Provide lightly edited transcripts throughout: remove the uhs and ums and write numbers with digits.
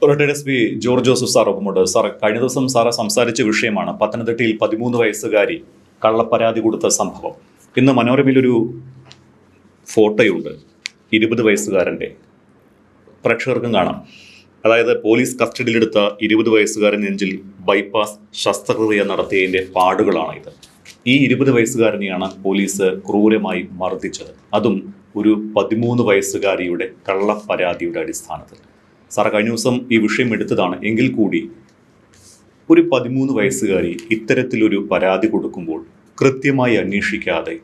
Retired S P George Joseph sir ഒപ്പമുണ്ട്. Sir, കഴിഞ്ഞ ദിവസം സാറ് സംസാരിച്ച വിഷയമാണ് പത്തനംതിട്ടയിൽ 13 വയസ്സുകാരി കള്ളപ്പരാതി കൊടുത്ത സംഭവം. ഇന്ന് മനോരമയിലൊരു ഫോട്ടോയുണ്ട് 20 വയസ്സുകാരൻ്റെ, പ്രേക്ഷകർക്കും കാണാം. അതായത് പോലീസ് കസ്റ്റഡിയിലെടുത്ത 20 വയസ്സുകാരൻ നെഞ്ചിൽ ബൈപ്പാസ് ശസ്ത്രക്രിയ നടത്തിയതിൻ്റെ പാടുകളാണ് ഇത്. ഈ 20 വയസ്സുകാരനെയാണ് പോലീസ് ക്രൂരമായി മർദ്ദിച്ചത്, അതും ഒരു 13 വയസ്സുകാരിയുടെ കള്ളപ്പരാതിയുടെ അടിസ്ഥാനത്തിൽ. സാർ കഴിഞ്ഞ ദിവസം ഈ വിഷയം എടുത്തതാണ്. എങ്കിൽ കൂടി ഒരു 13 വയസ്സുകാരി ഇത്തരത്തിലൊരു പരാതി കൊടുക്കുമ്പോൾ കൃത്യമായി അന്വേഷിക്കാതെ,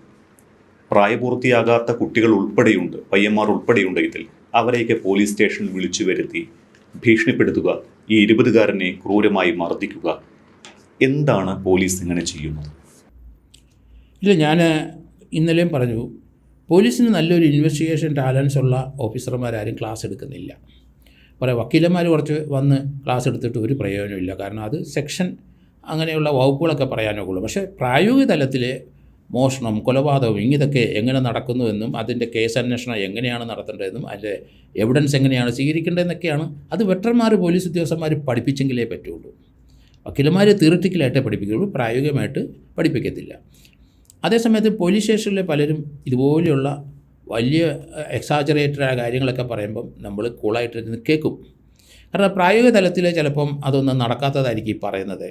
പ്രായപൂർത്തിയാകാത്ത കുട്ടികൾ ഉൾപ്പെടെയുണ്ട്, പയ്യന്മാർ ഉൾപ്പെടെയുണ്ട് ഇതിൽ, അവരെയൊക്കെ പോലീസ് സ്റ്റേഷനിൽ വിളിച്ചു വരുത്തി ഭീഷണിപ്പെടുത്തുക, ഈ 20കാരനെ ക്രൂരമായി മർദ്ദിക്കുക, എന്താണ് പോലീസ് ഇങ്ങനെ ചെയ്യുന്നത്? ഇല്ല, ഞാൻ ഇന്നലെയും പറഞ്ഞു, പോലീസിന് നല്ലൊരു ഇൻവെസ്റ്റിഗേഷൻ ടാലൻസ് ഉള്ള ഓഫീസർമാരാരും ക്ലാസ് എടുക്കുന്നില്ല. പറയാം, വക്കീലന്മാർ കുറച്ച് വന്ന് ക്ലാസ് എടുത്തിട്ട് ഒരു പ്രയോജനമില്ല. കാരണം അത് സെക്ഷൻ അങ്ങനെയുള്ള വകുപ്പുകളൊക്കെ പറയാനൊക്കെയുള്ളൂ. പക്ഷേ പ്രായോഗിക തലത്തിൽ മോഷണം, കൊലപാതകം ഇതൊക്കെ എങ്ങനെ നടക്കുന്നുവെന്നും അതിൻ്റെ കേസ് അന്വേഷണം എങ്ങനെയാണ് നടത്തേണ്ടതെന്നും അതിൻ്റെ എവിഡൻസ് എങ്ങനെയാണ് സ്വീകരിക്കേണ്ടതെന്നൊക്കെയാണ് അത് വെറ്റർമാർ, പോലീസ് ഉദ്യോഗസ്ഥന്മാർ പഠിപ്പിച്ചെങ്കിലേ പറ്റുള്ളൂ. വക്കീലന്മാർ തിയറിറ്റിക്കലായിട്ടേ പഠിപ്പിക്കുകയുള്ളൂ, പ്രായോഗികമായിട്ട് പഠിപ്പിക്കത്തില്ല. അതേസമയത്ത് പോലീസ് സ്റ്റേഷനിലെ പലരും ഇതുപോലെയുള്ള വലിയ എക്സാജറേറ്റഡായ കാര്യങ്ങളൊക്കെ പറയുമ്പം നമ്മൾ കൂളായിട്ടിരുന്ന് കേൾക്കും. കാരണം പ്രായോഗിക തലത്തിൽ ചിലപ്പം അതൊന്നും നടക്കാത്തതായിരിക്കും ഈ പറയുന്നത്.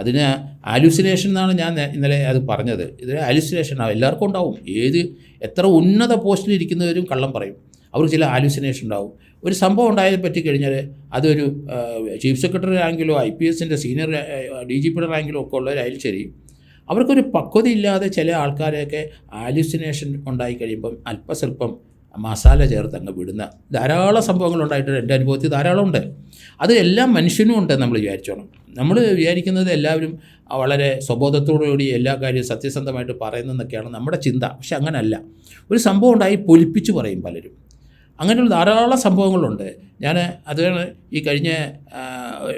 അതിന് ആലുസിനേഷൻ എന്നാണ് ഞാൻ ഇന്നലെ അത് പറഞ്ഞത്. ഇത് ആലുസിനേഷനാണ്, എല്ലാവർക്കും ഉണ്ടാവും. എത്ര ഉന്നത പോസ്റ്റിലിരിക്കുന്നവരും കള്ളം പറയും, അവർക്ക് ചില ആലുസിനേഷൻ ഉണ്ടാവും. ഒരു സംഭവം ഉണ്ടായതിനെ പറ്റി കഴിഞ്ഞാൽ അതൊരു ചീഫ് സെക്രട്ടറി റാങ്കിലോ IPSൻ്റെ സീനിയർ DGP റാങ്കിലോ ഒക്കെ ഉള്ളവരായാലും ശരി, അവർക്കൊരു പക്വതയില്ലാതെ ചില ആൾക്കാരെയൊക്കെ ആലുസിനേഷൻ ഉണ്ടായി കഴിയുമ്പം അല്പസ്വല്പം മസാല ചേർത്ത് അങ്ങ് വിടുന്ന ധാരാളം സംഭവങ്ങളുണ്ടായിട്ട് എൻ്റെ അനുഭവത്തിൽ ധാരാളം ഉണ്ട്. അത് എല്ലാ മനുഷ്യനും ഉണ്ട്. നമ്മൾ വിചാരിച്ചോണം, നമ്മൾ വിചാരിക്കുന്നത് എല്ലാവരും വളരെ സ്വബോധത്തോടുകൂടി എല്ലാ കാര്യവും സത്യസന്ധമായിട്ട് പറയുന്നതെന്നൊക്കെയാണ് നമ്മുടെ ചിന്ത. പക്ഷെ അങ്ങനല്ല. ഒരു സംഭവം ഉണ്ടായി പൊലിപ്പിച്ച് പറയും പലരും. അങ്ങനെയുള്ള ധാരാളം സംഭവങ്ങളുണ്ട്. ഞാൻ അതാണ് ഈ കഴിഞ്ഞ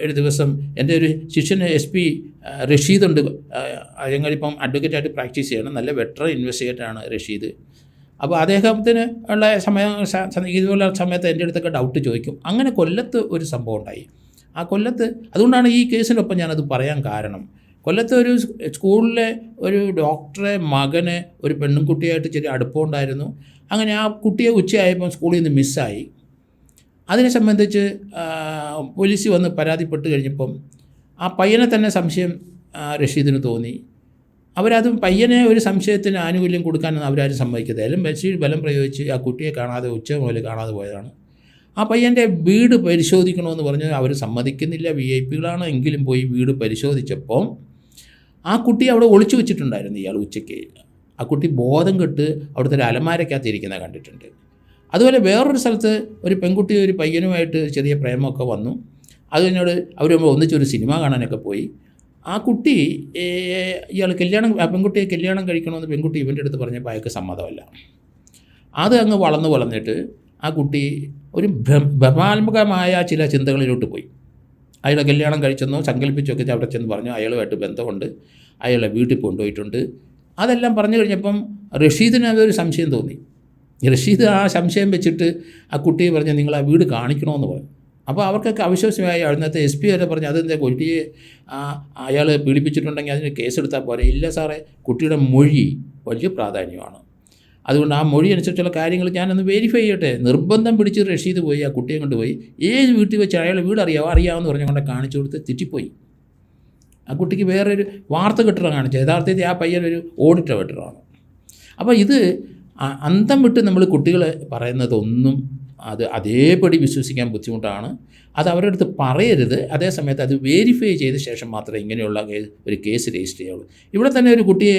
ഒരു ദിവസം എൻ്റെ ഒരു ശിഷ്യൻ SP റഷീദുണ്ട്. ഞങ്ങളിപ്പം അഡ്വക്കേറ്റായിട്ട് പ്രാക്ടീസ് ചെയ്യണം. നല്ല വെറ്ററൻ ഇൻവെസ്റ്റിഗേറ്ററാണ് റഷീദ്. അപ്പോൾ അദ്ദേഹത്തിന് ഉള്ള ഇതുപോലെ സമയത്ത് എൻ്റെ അടുത്തൊക്കെ ഡൗട്ട് ചോദിക്കും. അങ്ങനെ കൊല്ലത്ത് ഒരു സംഭവം ഉണ്ടായി. ആ കൊല്ലത്ത്, അതുകൊണ്ടാണ് ഈ കേസിനൊപ്പം ഞാനത് പറയാൻ കാരണം, കൊല്ലത്ത് ഒരു സ്കൂളിലെ ഒരു ഡോക്ടറെ മകന് ഒരു പെൺകുട്ടിയായിട്ട് ചെറിയ അടുപ്പമുണ്ടായിരുന്നു. അങ്ങനെ ആ കുട്ടിയെ ഉച്ചയായപ്പം സ്കൂളിൽ നിന്ന് മിസ്സായി. അതിനെ സംബന്ധിച്ച് പോലീസ് വന്ന് പരാതിപ്പെട്ട് കഴിഞ്ഞപ്പം ആ പയ്യനെ തന്നെ സംശയം റഷീദിന് തോന്നി. അവരതും പയ്യനെ ഒരു സംശയത്തിന് ആനുകൂല്യം കൊടുക്കാനൊന്നും അവരാരും സമ്മതിക്കത്തില്ല. എല്ലാം ബലം പ്രയോഗിച്ച് ആ കുട്ടിയെ കാണാതെ ഉച്ച മുതൽ കാണാതെ പോയതാണ്. ആ പയ്യൻ്റെ വീട് പരിശോധിക്കണമെന്ന് പറഞ്ഞ് അവർ സമ്മതിക്കുന്നില്ല. VIP എങ്കിലും പോയി വീട് പരിശോധിച്ചപ്പോൾ ആ കുട്ടി അവിടെ ഒളിച്ചു വെച്ചിട്ടുണ്ടായിരുന്നു ഇയാൾ ഉച്ചയ്ക്ക്. ആ കുട്ടി ബോധം കെട്ട് അവിടുത്തെ ഒരു അലമാരക്കകത്തിരിക്കുന്നത് കണ്ടിട്ടുണ്ട്. അതുപോലെ വേറൊരു സ്ഥലത്ത് ഒരു പെൺകുട്ടി ഒരു പയ്യനുമായിട്ട് ചെറിയ പ്രേമമൊക്കെ വന്നു. അത് കഴിഞ്ഞോട് അവർ ഒന്നിച്ചൊരു സിനിമ കാണാനൊക്കെ പോയി. ആ കുട്ടി ആ പെൺകുട്ടിയെ കല്യാണം കഴിക്കണമെന്ന് പെൺകുട്ടി ഇവൻ്റെ അടുത്ത് പറഞ്ഞപ്പോൾ അയാൾക്ക് സമ്മതമല്ല. അത് അങ്ങ് വളർന്നിട്ട് ആ കുട്ടി ഒരു ഭ്രമാത്മകമായ ചില ചിന്തകളിലോട്ട് പോയി. അയാളെ കല്യാണം കഴിച്ചെന്നോ സങ്കല്പിച്ചൊക്കെ അവിടെ ചെന്ന് പറഞ്ഞു അയാളുമായിട്ട് ബന്ധമുണ്ട്, അയാളെ വീട്ടിൽ കൊണ്ടുപോയിട്ടുണ്ട്. അതെല്ലാം പറഞ്ഞു കഴിഞ്ഞപ്പം റഷീദിന് അതൊരു സംശയം തോന്നി. റഷീദ് ആ സംശയം വെച്ചിട്ട് ആ കുട്ടിയെ പറഞ്ഞ് നിങ്ങൾ ആ വീട് കാണിക്കണമെന്ന് പറഞ്ഞു. അപ്പോൾ അവർക്കൊക്കെ അവിശ്വാസമായി. അവിടുത്തെ SP വരെ പറഞ്ഞു അതെന്താ കുട്ടിയെ അയാൾ പീഡിപ്പിച്ചിട്ടുണ്ടെങ്കിൽ അതിന് കേസെടുത്താൽ പോരെ. ഇല്ല സാറേ, കുട്ടിയുടെ മൊഴി വലിയ പ്രാധാന്യമാണ്, അതുകൊണ്ട് ആ മൊഴി അനുസരിച്ചുള്ള കാര്യങ്ങൾ ഞാനൊന്ന് വെരിഫൈ ചെയ്യട്ടെ. നിർബന്ധം പിടിച്ച് റഷീദ് പോയി ആ കുട്ടിയെ കൊണ്ടുപോയി ഏത് വീട്ടിൽ വെച്ച് അയാളെ വീട് അറിയാമെന്ന് പറഞ്ഞുകൊണ്ട് കാണിച്ചു കൊടുത്ത് തെറ്റിപ്പോയി. ആ കുട്ടിക്ക് വേറൊരു വാർത്ത കെട്ടിടം കാണിച്ചു. യഥാർത്ഥത്തിൽ ആ പയ്യനൊരു ഓഡിറ്റർ കെട്ടിടമാണ്. അപ്പോൾ ഇത് അന്തം വിട്ട് നമ്മൾ കുട്ടികൾ പറയുന്നതൊന്നും അത് അതേപടി വിശ്വസിക്കാൻ ബുദ്ധിമുട്ടാണ്. അത് അവരുടെ അടുത്ത് പറയരുത്. അതേസമയത്ത് അത് വെരിഫൈ ചെയ്ത ശേഷം മാത്രമേ ഇങ്ങനെയുള്ള ഒരു കേസ് രജിസ്റ്റർ ചെയ്യുള്ളൂ. ഇവിടെ തന്നെ ഒരു കുട്ടിയെ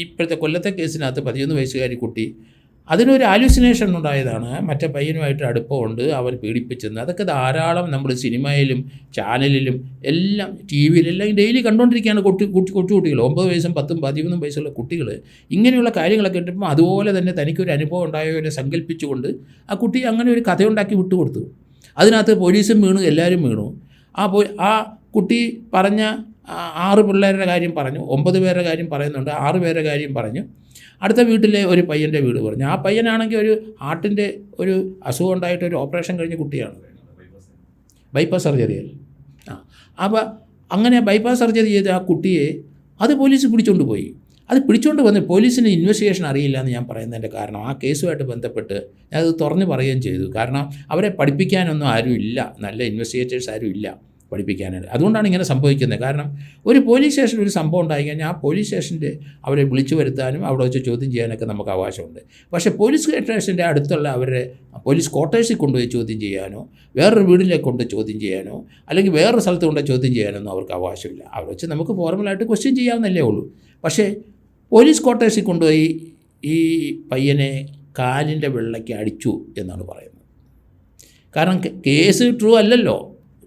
ഇപ്പോഴത്തെ കൊല്ലത്തെ കേസിനകത്ത് 13 വയസ്സുകാരി കുട്ടി, അതിനൊരു ആലുസിനേഷൻ ഉണ്ടായതാണ്. മറ്റേ പയ്യനുമായിട്ട് അടുപ്പമുണ്ട്, അവൻ പീഡിപ്പിച്ചെന്ന്. അതൊക്കെ ധാരാളം നമ്മൾ സിനിമയിലും ചാനലിലും എല്ലാം TV-യിലെല്ലാം ഡെയിലി കണ്ടുകൊണ്ടിരിക്കുകയാണ്. കൊച്ചുകുട്ടികൾ 9 വയസ്സും 10ഉം 13ഉം വയസ്സുള്ള കുട്ടികൾ ഇങ്ങനെയുള്ള കാര്യങ്ങളൊക്കെ കിട്ടുമ്പോൾ അതുപോലെ തന്നെ തനിക്കൊരു അനുഭവം ഉണ്ടായവരെ സങ്കല്പിച്ചുകൊണ്ട് ആ കുട്ടി അങ്ങനെ ഒരു കഥയുണ്ടാക്കി വിട്ടുകൊടുത്തു. അതിനകത്ത് പോലീസും വീണു, എല്ലാവരും വീണു. ആ കുട്ടി പറഞ്ഞ 6 പിള്ളേരുടെ കാര്യം പറഞ്ഞു, 9 പേരുടെ കാര്യം പറയുന്നുണ്ട്, 6 പേരുടെ കാര്യം പറഞ്ഞു. അടുത്ത വീട്ടിലെ ഒരു പയ്യൻ്റെ വീട് പറഞ്ഞു. ആ പയ്യനാണെങ്കിൽ ഒരു ഹാർട്ടിൻ്റെ ഒരു അസുഖം ഉണ്ടായിട്ട് ഒരു ഓപ്പറേഷൻ കഴിഞ്ഞ കുട്ടിയാണ്. ബൈപ്പാസ് സർജറിയല്ല. അപ്പോൾ അങ്ങനെ ബൈപ്പാസ് സർജറി ചെയ്ത ആ കുട്ടിയെ അത് പോലീസ് പിടിച്ചുകൊണ്ട് പോയി. അത് പിടിച്ചുകൊണ്ട് വന്ന് പോലീസിന് ഇൻവെസ്റ്റിഗേഷൻ അറിയില്ല എന്ന് ഞാൻ പറയുന്നതിൻ്റെ കാരണം ആ കേസുമായിട്ട് ബന്ധപ്പെട്ട് ഞാനത് തുറന്ന് പറയുകയും ചെയ്തു. കാരണം അവരെ പഠിപ്പിക്കാനൊന്നും ആരുമില്ല, നല്ല ഇൻവെസ്റ്റിഗേറ്റേഴ്സ് ആരും ഇല്ല പഠിപ്പിക്കാനായിട്ട്. അതുകൊണ്ടാണ് ഇങ്ങനെ സംഭവിക്കുന്നത്. കാരണം ഒരു പോലീസ് സ്റ്റേഷനിൽ ഒരു സംഭവം ഉണ്ടായി കഴിഞ്ഞാൽ ആ പോലീസ് സ്റ്റേഷൻ്റെ അവരെ വിളിച്ചു വരുത്താനും അവിടെ വെച്ച് ചോദ്യം ചെയ്യാനൊക്കെ നമുക്ക് അവകാശമുണ്ട്. പക്ഷേ പോലീസ് സ്റ്റേഷൻ്റെ അടുത്തുള്ള അവരുടെ പോലീസ് ക്വാർട്ടേഴ്സിൽ കൊണ്ടുപോയി ചോദ്യം ചെയ്യാനോ വേറൊരു വീട്ടിലേക്ക് കൊണ്ട് ചോദ്യം ചെയ്യാനോ അല്ലെങ്കിൽ വേറൊരു സ്ഥലത്ത് കൊണ്ട് ചോദ്യം ചെയ്യാനൊന്നും അവർക്ക് അവകാശമില്ല. അവിടെ വെച്ച് നമുക്ക് ഫോർമലായിട്ട് ക്വസ്റ്റ്യൻ ചെയ്യാവുന്നല്ലേ ഉള്ളൂ. പക്ഷേ പോലീസ് ക്വാർട്ടേഴ്സിൽ കൊണ്ടുപോയി ഈ പയ്യനെ കാലിൻ്റെ വെള്ളയ്ക്ക് അടിച്ചു എന്നാണ് പറയുന്നത്. കാരണം കേസ് ട്രൂ അല്ലല്ലോ.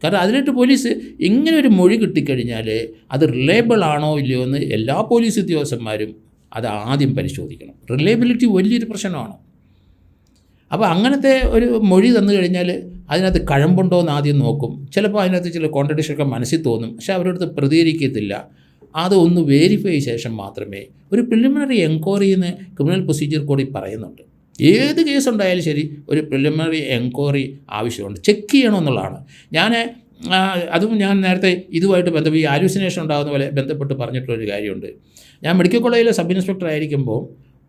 കാരണം അതിലിട്ട് പോലീസ് ഇങ്ങനെ ഒരു മൊഴി കിട്ടിക്കഴിഞ്ഞാൽ അത് റിലയബിൾ ആണോ ഇല്ലയോ എന്ന് എല്ലാ പോലീസ് ഉദ്യോഗസ്ഥന്മാരും അത് ആദ്യം പരിശോധിക്കണം. റിലയബിലിറ്റി വലിയൊരു പ്രശ്നമാണ്. അപ്പോൾ അങ്ങനത്തെ ഒരു മൊഴി തന്നു കഴിഞ്ഞാൽ അതിനകത്ത് കഴമ്പുണ്ടോ എന്ന് ആദ്യം നോക്കും. ചിലപ്പോൾ അതിനകത്ത് ചില കോൺട്രഡിക്ഷനൊക്കെ മനസ്സിൽ തോന്നും, പക്ഷേ അവരുടെ അടുത്ത് പ്രതികരിക്കത്തില്ല. അതൊന്ന് വെരിഫൈ ശേഷം മാത്രമേ ഒരു പ്രിലിമിനറി എൻക്വയറി എന്ന് ക്രിമിനൽ പ്രൊസീജിയർ കോഡിൽ പറയുന്നുണ്ട്. ഏത് കേസുണ്ടായാലും ശരി ഒരു പ്രിലിമിനറി എൻക്വയറി ആവശ്യമുണ്ട്, ചെക്ക് ചെയ്യണമെന്നുള്ളതാണ്. അതും ഞാൻ നേരത്തെ ഇതുമായിട്ട് ബന്ധപ്പെട്ട് ഈ ആലുസിനേഷൻ ഉണ്ടാകുന്ന പോലെ ബന്ധപ്പെട്ട് പറഞ്ഞിട്ടുള്ളൊരു കാര്യമുണ്ട്. ഞാൻ മെഡിക്കൽ കോളേജിലെ സബ് ഇൻസ്പെക്ടർ ആയിരിക്കുമ്പോൾ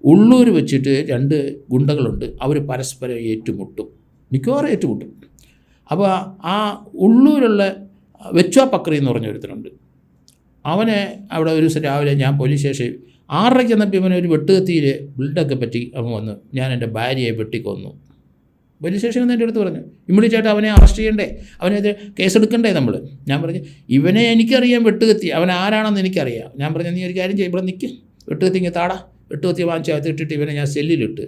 ഉള്ളൂർ വെച്ചിട്ട് 2 ഗുണ്ടകളുണ്ട്, അവർ പരസ്പരം ഏറ്റുമുട്ടും, മിക്കവാറും ഏറ്റുമുട്ടും. അപ്പോൾ ആ ഉള്ളൂരുള്ള വെച്ചുവാ പക്രി എന്ന് പറഞ്ഞൊരുത്തരുണ്ട്. അവനെ അവിടെ ഒരു ദിവസം രാവിലെ ഞാൻ പോലീസ് സ്റ്റേഷനിൽ 6:30 ചെന്നപ്പോൾ ഇവനെ ഒരു വെട്ടുകത്തിയിൽ ബ്ലഡൊക്കെ പറ്റി അവൻ വന്നു, ഞാൻ എൻ്റെ ഭാര്യയെ വെട്ടിക്കൊന്നു. പോലീസ് സ്റ്റേഷനിൽ നിന്ന് എൻ്റെ അടുത്ത് പറഞ്ഞു ഇമ്മീഡിയറ്റായിട്ട് അവനെ അറസ്റ്റ് ചെയ്യണ്ടേ, അവനത് കേസെടുക്കണ്ടേ നമ്മൾ. ഞാൻ പറഞ്ഞു ഇവനെ എനിക്കറിയാം വെട്ടുകത്തി, അവൻ ആരാണെന്ന് എനിക്കറിയാം. ഞാൻ പറഞ്ഞു നീ ഒരു കാര്യം ചെയ്യും, ഇവിടെ നിൽക്ക്, വെട്ടുകത്തി ഇങ്ങനെ താടാ. വെട്ടുകത്തി വാങ്ങിച്ച് അകത്ത് ഇട്ടിട്ട് ഇവനെ ഞാൻ സെല്ലിലിട്ട്.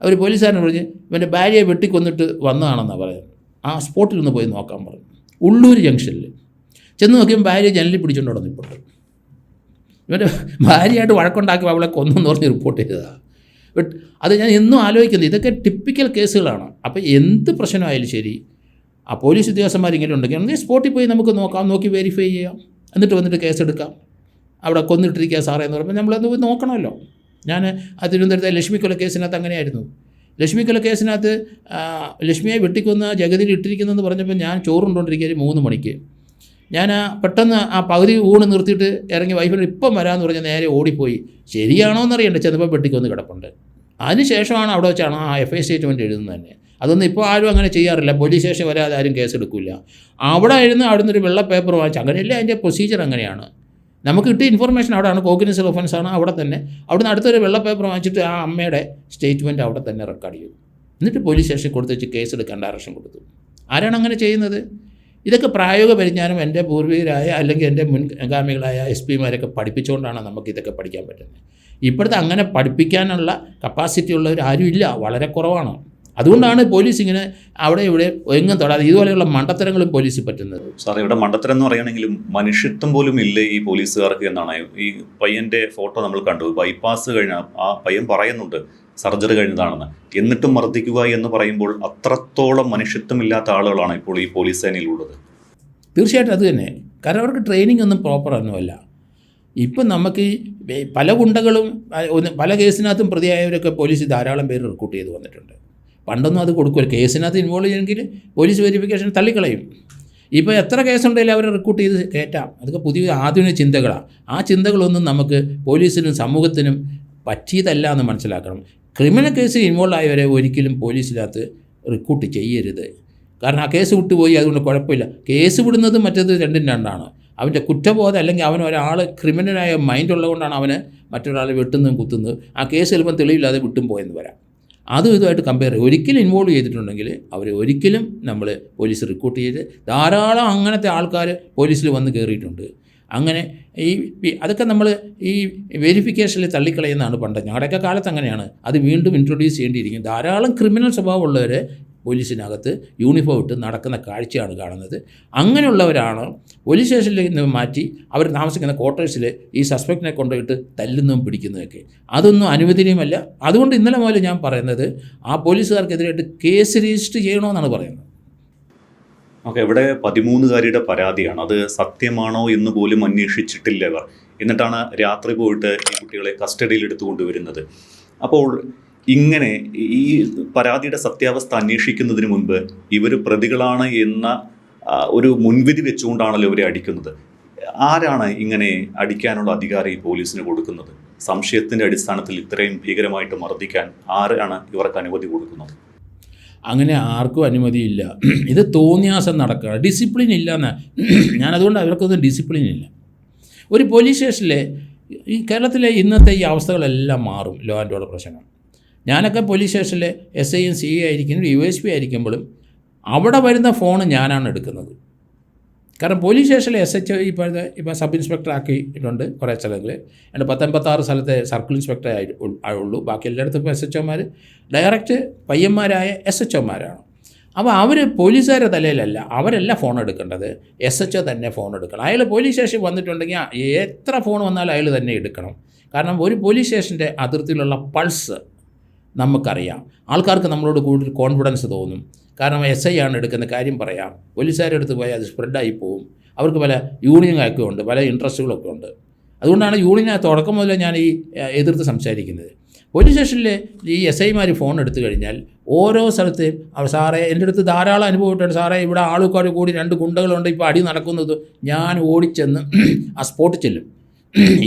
അവർ പോലീസുകാരനെ പറഞ്ഞ് ഇവൻ്റെ ഭാര്യയെ വെട്ടിക്കൊന്നിട്ട് വന്നതാണെന്നാണ് പറയുന്നത്. ആ സ്പോട്ടിൽ ഒന്ന് പോയി നോക്കാൻ പറഞ്ഞു. ഉള്ളൂർ ജംഗ്ഷനിൽ ചെന്ന് നോക്കിയപ്പോൾ ഭാര്യ ജനലിൽ പിടിച്ചുകൊണ്ട് അവിടെ നിൽപ്പുണ്ട്. ഇവൻ്റെ ഭാര്യയായിട്ട് വഴക്കുണ്ടാക്കി അവളെ കൊന്നെന്ന് പറഞ്ഞ് റിപ്പോർട്ട് ചെയ്തതാണ്. അത് ഞാൻ എന്നും ആലോചിക്കുന്നത്, ഇതൊക്കെ ടിപ്പിക്കൽ കേസുകളാണ്. അപ്പോൾ എന്ത് പ്രശ്നമായാലും ശരി ആ പോലീസ് ഉദ്യോഗസ്ഥന്മാർ ഇങ്ങനെ ഉണ്ടെങ്കിൽ സ്പോട്ടിൽ പോയി നമുക്ക് നോക്കാം, നോക്കി വെരിഫൈ ചെയ്യാം, എന്നിട്ട് വന്നിട്ട് കേസെടുക്കാം. അവിടെ കൊന്നിട്ടിരിക്കുക സാറേ എന്ന് പറയുമ്പോൾ നമ്മളത് പോയി നോക്കണമല്ലോ. ഞാൻ തിരുവനന്തപുരത്തെ ലക്ഷ്മി കൊല കേസിനകത്ത് അങ്ങനെയായിരുന്നു. ലക്ഷ്മി കൊല കേസിനകത്ത് ലക്ഷ്മിയെ വെട്ടിക്കൊന്ന് ജഗതിയിൽ ഇട്ടിരിക്കുന്നതെന്ന് പറഞ്ഞപ്പോൾ ഞാൻ ചോറുണ്ടോണ്ടിരിക്കുക 3 മണിക്ക്. ഞാൻ പെട്ടെന്ന് ആ പകുതി ഊണ് നിർത്തിയിട്ട് ഇറങ്ങി വൈഫിനോട് ഇപ്പം വരാമെന്ന് പറഞ്ഞ് നേരെ ഓടിപ്പോയി. ശരിയാണോ എന്നറിയണ്ട, ചെന്നപ്പോൾ വെട്ടിക്കൊന്ന് കിടപ്പുണ്ട്. അതിനുശേഷമാണ് അവിടെ വെച്ചാണ് ആ FI സ്റ്റേറ്റ്മെൻറ്റ് എഴുതുന്നത് തന്നെ. അതൊന്നും ഇപ്പോൾ ആരും അങ്ങനെ ചെയ്യാറില്ല. പോലീസ് സ്റ്റേഷൻ വരാതെ ആരും കേസെടുക്കില്ല. അവിടെ നിന്നൊരു വെള്ള പേപ്പർ വാങ്ങിച്ച്, അങ്ങനെയല്ലേ അതിൻ്റെ പ്രൊസീജിയർ അങ്ങനെയാണ്. നമുക്ക് കിട്ടിയ ഇൻഫർമേഷൻ അവിടെയാണ്, കോഗ്നിസബിൾ ഒഫൻസാണ് അവിടെ തന്നെ. അവിടുന്ന് അടുത്തൊരു വെള്ള പേപ്പർ വാങ്ങിച്ചിട്ട് ആ അമ്മയുടെ സ്റ്റേറ്റ്മെൻറ്റ് അവിടെ തന്നെ റെക്കോർഡ് ചെയ്തു. എന്നിട്ട് പോലീസ് സ്റ്റേഷനിൽ കൊടുത്ത് വെച്ച് കേസെടുക്കാൻ ഡയറക്ഷൻ കൊടുത്തു. ആരാണ് അങ്ങനെ ചെയ്യുന്നത്? ഇതൊക്കെ പ്രായോഗിക പരിജ്ഞാനം എൻ്റെ പൂർവികരായ അല്ലെങ്കിൽ എൻ്റെ മുൻഗാമികളായ SP-മാരൊക്കെ പഠിപ്പിച്ചുകൊണ്ടാണ് നമുക്കിതൊക്കെ പഠിക്കാൻ പറ്റുന്നത്. ഇപ്പോഴത്തെ അങ്ങനെ പഠിപ്പിക്കാനുള്ള കപ്പാസിറ്റി ഉള്ളവർ ആരും ഇല്ല, വളരെ കുറവാണ്. അതുകൊണ്ടാണ് പോലീസ് ഇങ്ങനെ അവിടെ ഇവിടെ എങ്ങും തൊടാതെ ഇതുപോലെയുള്ള മണ്ടത്തരങ്ങളും പോലീസിൽ പറ്റുന്നത്. സാർ, ഇവിടെ മണ്ടത്തരം എന്ന് പറയുകയാണെങ്കിലും മനുഷ്യത്വം പോലും ഇല്ലേ ഈ പോലീസുകാർക്ക് എന്നാണ്. ഈ പയ്യൻ്റെ ഫോട്ടോ നമ്മൾ കണ്ടു, ബൈപ്പാസ് കഴിഞ്ഞ ആ പയ്യൻ പറയുന്നുണ്ട് സർജറി കഴിഞ്ഞതാണെന്ന്. എന്നിട്ടും മർദ്ദിക്കുക എന്ന് പറയുമ്പോൾ അത്രത്തോളം മനുഷ്യത്വമില്ലാത്ത ആളുകളാണ് ഇപ്പോൾ ഈ പോലീസ് സേനയിലുള്ളത്. തീർച്ചയായിട്ടും അത് തന്നെ. കാരണം അവർക്ക് ട്രെയിനിങ് ഒന്നും പ്രോപ്പർ ഒന്നുമല്ല. ഇപ്പം നമുക്ക് പല ഗുണ്ടകളും പല കേസിനകത്തും പ്രതിയായവരൊക്കെ പോലീസ് ധാരാളം പേര് റിക്രൂട്ട് ചെയ്ത് വന്നിട്ടുണ്ട്. പണ്ടൊന്നും അത് കൊടുക്കില്ല. കേസിനകത്ത് ഇൻവോൾവ് ചെയ്യെങ്കിൽ പോലീസ് വെരിഫിക്കേഷൻ തള്ളിക്കളയും. ഇപ്പോൾ എത്ര കേസുണ്ടെങ്കിലും അവരെ റിക്രൂട്ട് ചെയ്ത് കയറ്റാം. അതൊക്കെ പുതിയ ആധുനിക ചിന്തകളാണ്. ആ ചിന്തകളൊന്നും നമുക്ക് പോലീസിനും സമൂഹത്തിനും പറ്റിയതല്ല എന്ന് മനസ്സിലാക്കണം. ക്രിമിനൽ കേസിൽ ഇൻവോൾവ് ആയവരെ ഒരിക്കലും പോലീസിനകത്ത് റിക്രൂട്ട് ചെയ്യരുത്. കാരണം ആ കേസ് വിട്ടുപോയി, അതുകൊണ്ട് കുഴപ്പമില്ല. കേസ് വിടുന്നത് മറ്റേത് രണ്ടും രണ്ടാണ്. അവൻ്റെ കുറ്റബോധം അല്ലെങ്കിൽ അവൻ ഒരാൾ ക്രിമിനലായ മൈൻഡ് ഉള്ളതുകൊണ്ടാണ് അവന് മറ്റൊരാളെ വെട്ടുന്നതും കുത്തുന്നത്. ആ കേസ് ചിലപ്പം തെളിവില്ലാതെ വിട്ടും പോയെന്ന് വരാം. അതും ഇതുമായിട്ട് കമ്പയർ ചെയ്യും. ഒരിക്കലും ഇൻവോൾവ് ചെയ്തിട്ടുണ്ടെങ്കിൽ അവരെ ഒരിക്കലും നമ്മൾ പോലീസ് റിക്രൂട്ട് ചെയ്ത് ധാരാളം അങ്ങനത്തെ ആൾക്കാർ പോലീസിൽ വന്ന് കയറിയിട്ടുണ്ട്. അങ്ങനെ അതൊക്കെ നമ്മൾ ഈ വെരിഫിക്കേഷനിൽ തള്ളിക്കളയുന്നതാണ് പണ്ട്. ഞങ്ങളുടെയൊക്കെ കാലത്ത് അങ്ങനെയാണ്. അത് വീണ്ടും ഇൻട്രൊഡ്യൂസ് ചെയ്യേണ്ടിയിരിക്കും. ധാരാളം ക്രിമിനൽ സ്വഭാവമുള്ളവർ പോലീസിനകത്ത് യൂണിഫോം ഇട്ട് നടക്കുന്ന കാഴ്ചയാണ് കാണുന്നത്. അങ്ങനെയുള്ളവരാണ് പോലീസ് സ്റ്റേഷനിൽ നിന്ന് മാറ്റി അവർ താമസിക്കുന്ന ക്വാർട്ടേഴ്സിൽ ഈ സസ്പെക്റ്റിനെ കൊണ്ടുപോയിട്ട് തല്ലുന്നതും പിടിക്കുന്നതൊക്കെ. അതൊന്നും അനുവദനീയമല്ല. അതുകൊണ്ട് ഇന്നലെ മുതൽ ഞാൻ പറയുന്നത് ആ പോലീസുകാർക്കെതിരായിട്ട് കേസ് രജിസ്റ്റർ ചെയ്യണമെന്നാണ് പറയുന്നത്. ഓക്കെ, ഇവിടെ 13-കാരിയുടെ പരാതിയാണ്. അത് സത്യമാണോ എന്ന് പോലും അന്വേഷിച്ചിട്ടില്ല ഇവർ. എന്നിട്ടാണ് രാത്രി പോയിട്ട് ഈ കുട്ടികളെ കസ്റ്റഡിയിൽ എടുത്തുകൊണ്ടുവരുന്നത്. അപ്പോൾ ഇങ്ങനെ ഈ പരാതിയുടെ സത്യാവസ്ഥ അന്വേഷിക്കുന്നതിന് മുൻപ് ഇവർ പ്രതികളാണ് എന്ന ഒരു മുൻവിധി വെച്ചുകൊണ്ടാണല്ലോ ഇവരെ അടിക്കുന്നത്. ആരാണ് ഇങ്ങനെ അടിക്കാനുള്ള അധികാരം ഈ പോലീസിന് കൊടുക്കുന്നത്? സംശയത്തിൻ്റെ അടിസ്ഥാനത്തിൽ ഇത്രയും ഭീകരമായിട്ട് മർദ്ദിക്കാൻ ആരാണ് ഇവർക്ക് അനുമതി കൊടുക്കുന്നത്? അങ്ങനെ ആർക്കും അനുമതിയില്ല. ഇത് തോന്നിയാസം നടക്കുക, ഡിസിപ്ലിൻ ഇല്ലയെന്ന്. ഞാനതുകൊണ്ട് അവർക്കൊന്നും ഡിസിപ്ലിൻ ഇല്ല. ഒരു പോലീസ് സ്റ്റേഷനിലെ ഈ കേരളത്തിലെ ഇന്നത്തെ ഈ അവസ്ഥകളെല്ലാം മാറും. ലോ ആൻഡ് ഓർഡർ പ്രശ്നം. ഞാനൊക്കെ പോലീസ് സ്റ്റേഷനിലെ SIയും CI ആയിരിക്കും USP ആയിരിക്കുമ്പോഴും അവിടെ വരുന്ന ഫോണ് ഞാനാണ് എടുക്കുന്നത്. കാരണം പോലീസ് സ്റ്റേഷനിലെ SHO ഇപ്പോൾ സബ് ഇൻസ്പെക്ടർ ആക്കിയിട്ടുണ്ട് കുറേ സ്ഥലങ്ങളിൽ. എൻ്റെ 56 സ്ഥലത്തെ സർക്കിൾ ഇൻസ്പെക്ടർ ഉള്ളൂ. ബാക്കി എല്ലായിടത്തും ഇപ്പോൾ SHOമാർ ഡയറക്റ്റ് പയ്യന്മാരായ SHOമാരാണ്. അപ്പോൾ അവർ പോലീസുകാരുടെ തലയിലല്ല, അവരല്ല ഫോൺ എടുക്കേണ്ടത്, SHO തന്നെ ഫോൺ എടുക്കണം. അയാൾ പോലീസ് സ്റ്റേഷനിൽ വന്നിട്ടുണ്ടെങ്കിൽ എത്ര ഫോൺ വന്നാലും അയാൾ തന്നെ എടുക്കണം. കാരണം ഒരു പോലീസ് സ്റ്റേഷൻ്റെ അതിർത്തിയിലുള്ള പൾസ് നമുക്കറിയാം. ആൾക്കാർക്ക് നമ്മളോട് കൂടുതൽ കോൺഫിഡൻസ് തോന്നും. കാരണം SI ആണ് എടുക്കുന്ന കാര്യം പറയാം. പോലീസുകാരുടെ അടുത്ത് പോയാൽ അത് സ്പ്രെഡായി പോകും. അവർക്ക് പല യൂണിയനൊക്കെ ഉണ്ട്, പല ഇൻട്രസ്റ്റുകളൊക്കെ ഉണ്ട്. അതുകൊണ്ടാണ് യൂണിയനെ തുടക്കം മുതലേ ഞാൻ ഈ എതിർത്ത് സംസാരിക്കുന്നത്. പോലീസ് സ്റ്റേഷനിൽ ഈ SIമാർ ഫോൺ എടുത്തു കഴിഞ്ഞാൽ ഓരോ സ്ഥലത്തെയും സാറേ, എൻ്റെ അടുത്ത് ധാരാളം അനുഭവപ്പെട്ടാണ്, സാറേ ഇവിടെ ആൾക്കാർ കൂടി 2 ഗുണ്ടകളുണ്ട്, ഇപ്പോൾ അടി നടക്കുന്നത്, ഞാൻ ഓടിച്ചെന്ന് ആ സ്പോട്ടിൽ ചെല്ലും.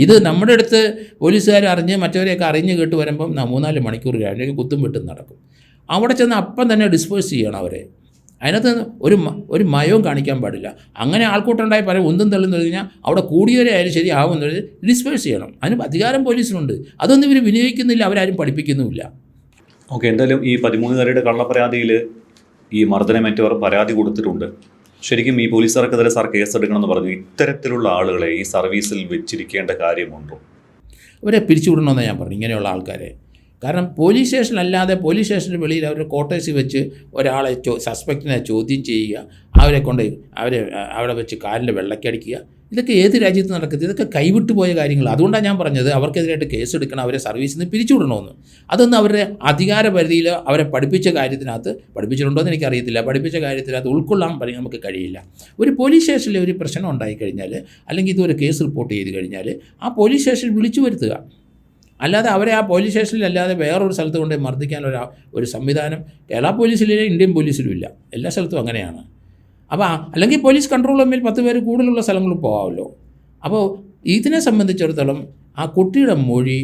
ഇത് നമ്മുടെ അടുത്ത് പോലീസുകാർ അറിഞ്ഞ് മറ്റവരെയൊക്കെ അറിഞ്ഞ് കേട്ട് വരുമ്പം 3-4 മണിക്കൂർ കഴിഞ്ഞ് കുത്തും വിട്ടും നടക്കും. അവിടെ ചെന്ന് അപ്പം തന്നെ ഡിസ്പേഴ്സ് ചെയ്യണം അവരെ. അതിനകത്ത് ഒരു മയവും കാണിക്കാൻ പാടില്ല. അങ്ങനെ ആൾക്കൂട്ടുണ്ടായി പല ഒന്നും തള്ളുന്നു കഴിഞ്ഞാൽ അവിടെ കൂടിയവരെ ആയാലും ശരി ആവുന്നത് ഡിസ്പേഴ്സ് ചെയ്യണം. അതിന് അധികാരം പോലീസിനുണ്ട്. അതൊന്നും ഇവർ വിനിയോഗിക്കുന്നില്ല, അവരാരും പഠിപ്പിക്കുന്നുമില്ല. ഓക്കെ, എന്തായാലും ഈ 13-കാരിയുടെ കള്ളപ്പരാതിയിൽ ഈ മർദ്ദനമേറ്റവർ പരാതി കൊടുത്തിട്ടുണ്ട്. ശരിക്കും ഈ പോലീസുകാർക്കെതിരെ സാർ കേസെടുക്കണമെന്ന് പറഞ്ഞു. ഇത്തരത്തിലുള്ള ആളുകളെ ഈ സർവീസിൽ വെച്ചിരിക്കേണ്ട കാര്യമുണ്ടോ? അവരെ പിരിച്ചുവിടണമെന്ന് ഞാൻ പറഞ്ഞു, ഇങ്ങനെയുള്ള ആൾക്കാരെ. കാരണം പോലീസ് സ്റ്റേഷനല്ലാതെ പോലീസ് സ്റ്റേഷൻ്റെ വെളിയിൽ അവരുടെ ക്വാർട്ടേഴ്സിൽ വെച്ച് ഒരാളെ സസ്പെക്റ്റിനെ ചോദ്യം ചെയ്യുക, അവരെ കൊണ്ട് അവിടെ വെച്ച് കാലിൻ്റെ വെള്ളക്കടിക്കുക, ഇതൊക്കെ ഏത് രാജ്യത്ത് നടക്കുന്നത്? ഇതൊക്കെ കൈവിട്ടു പോയ കാര്യങ്ങൾ. അതുകൊണ്ടാണ് ഞാൻ പറഞ്ഞത് അവർക്കെതിരായിട്ട് കേസ് എടുക്കണം, അവരെ സർവീസിൽ നിന്ന് പിരിച്ചുവിടണമെന്ന്. അതൊന്നും അവരുടെ അധികാര പരിധിയിൽ അവരെ പഠിപ്പിച്ച കാര്യത്തിനകത്ത്, പഠിപ്പിച്ചിട്ടുണ്ടോ എന്ന് എനിക്കറിയത്തില്ല, പഠിപ്പിച്ച കാര്യത്തിനകത്ത് ഉൾക്കൊള്ളാൻ നമുക്ക് കഴിയില്ല. ഒരു പോലീസ് സ്റ്റേഷനിൽ ഒരു പ്രശ്നം ഉണ്ടായിക്കഴിഞ്ഞാൽ, അല്ലെങ്കിൽ ഇതൊരു കേസ് റിപ്പോർട്ട് ചെയ്ത് കഴിഞ്ഞാൽ ആ പോലീസ് സ്റ്റേഷനിൽ വിളിച്ചു വരുത്തുക. അല്ലാതെ അവരെ ആ പോലീസ് സ്റ്റേഷനിലല്ലാതെ വേറൊരു സ്ഥലത്ത് കൊണ്ട് മർദ്ദിക്കാനുള്ള ഒരു സംവിധാനം കേരള പോലീസിലെ ഇന്ത്യൻ പോലീസിലും ഇല്ല. എല്ലാ സ്ഥലത്തും അങ്ങനെയാണ്. അപ്പോൾ അല്ലെങ്കിൽ പോലീസ് കൺട്രോൾ റൂമിൽ 10 പേര് കൂടുതലുള്ള സ്ഥലങ്ങളിൽ പോകാമല്ലോ. അപ്പോൾ ഇതിനെ സംബന്ധിച്ചിടത്തോളം ആ കുട്ടിയുടെ മൊഴി